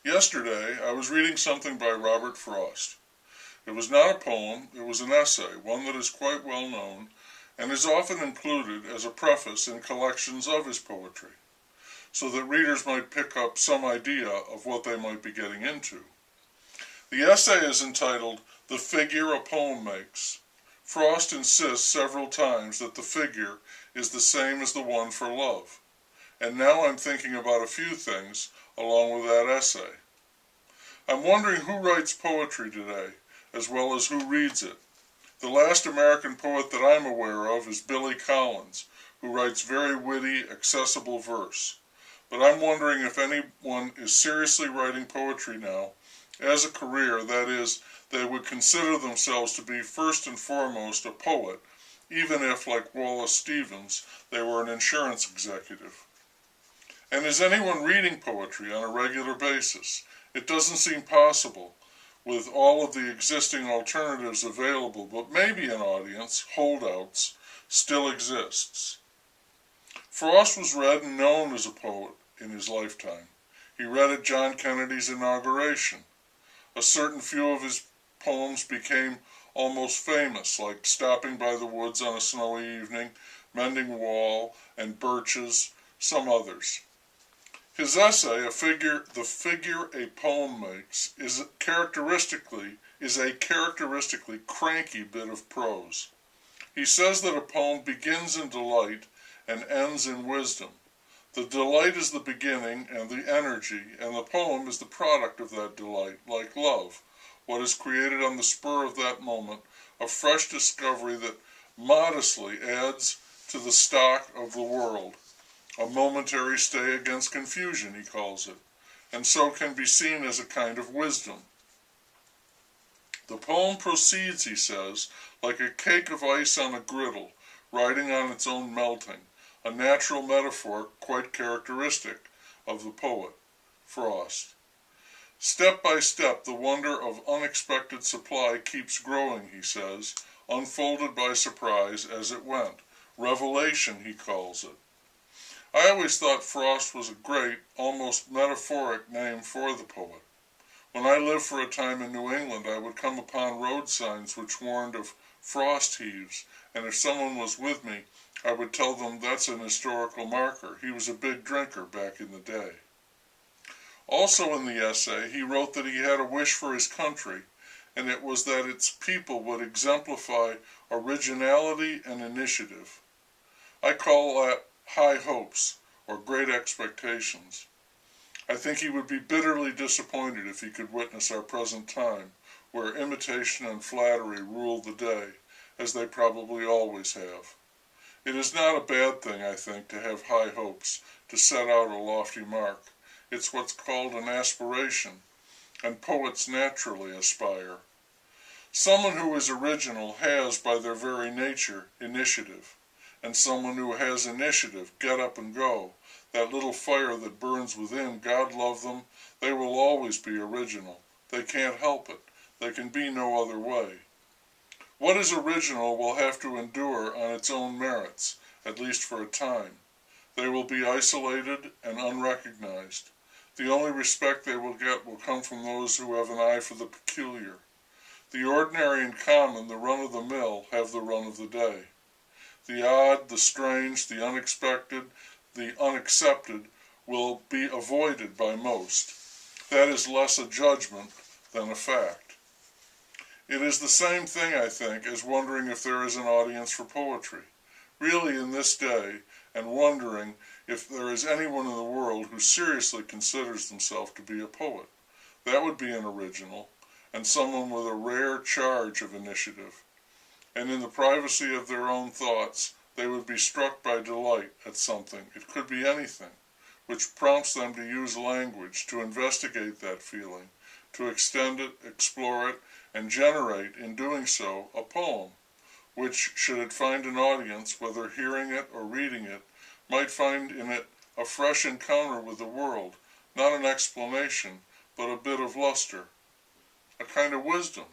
Yesterday, I was reading something by Robert Frost. It was not a poem, it was an essay, one that is quite well known, and is often included as a preface in collections of his poetry, so that readers might pick up some idea of what they might be getting into. The essay is entitled "The Figure a Poem Makes." Frost insists several times that the figure is the same as the one for love. And now I'm thinking about a few things along with that essay. I'm wondering who writes poetry today, as well as who reads it. The last American poet that I'm aware of is Billy Collins, who writes very witty, accessible verse. But I'm wondering if anyone is seriously writing poetry now as a career, that is, they would consider themselves to be first and foremost a poet, even if, like Wallace Stevens, they were an insurance executive. And is anyone reading poetry on a regular basis? It doesn't seem possible with all of the existing alternatives available, but maybe an audience, holdouts, still exists. Frost was read and known as a poet in his lifetime. He read at John Kennedy's inauguration. A certain few of his poems became almost famous, like Stopping by the Woods on a Snowy Evening, Mending Wall, and Birches, some others. His essay, The Figure a Poem Makes, is a characteristically cranky bit of prose. He says that a poem begins in delight and ends in wisdom. The delight is the beginning and the energy, and the poem is the product of that delight, like love, what is created on the spur of that moment, a fresh discovery that modestly adds to the stock of the world. A momentary stay against confusion, he calls it, and so can be seen as a kind of wisdom. The poem proceeds, he says, like a cake of ice on a griddle, riding on its own melting, a natural metaphor quite characteristic of the poet, Frost. Step by step, the wonder of unexpected supply keeps growing, he says, unfolded by surprise as it went. Revelation, he calls it. I always thought Frost was a great, almost metaphoric name for the poet. When I lived for a time in New England, I would come upon road signs which warned of frost heaves, and if someone was with me, I would tell them that's an historical marker. He was a big drinker back in the day. Also in the essay, he wrote that he had a wish for his country, and it was that its people would exemplify originality and initiative. I call that high hopes, or great expectations. I think he would be bitterly disappointed if he could witness our present time, where imitation and flattery rule the day, as they probably always have. It is not a bad thing, I think, to have high hopes, to set out a lofty mark. It's what's called an aspiration, and poets naturally aspire. Someone who is original has, by their very nature, initiative. And someone who has initiative, get up and go, that little fire that burns within, God love them, they will always be original. They can't help it. They can be no other way. What is original will have to endure on its own merits, at least for a time. They will be isolated and unrecognized. The only respect they will get will come from those who have an eye for the peculiar. The ordinary and common, the run-of-the-mill, have the run of the day. The odd, the strange, the unexpected, the unaccepted will be avoided by most. That is less a judgment than a fact. It is the same thing, I think, as wondering if there is an audience for poetry. Really in this day, and wondering if there is anyone in the world who seriously considers themselves to be a poet. That would be an original, and someone with a rare charge of initiative. And in the privacy of their own thoughts, they would be struck by delight at something, it could be anything, which prompts them to use language, to investigate that feeling, to extend it, explore it, and generate, in doing so, a poem, which, should it find an audience, whether hearing it or reading it, might find in it a fresh encounter with the world, not an explanation, but a bit of luster, a kind of wisdom.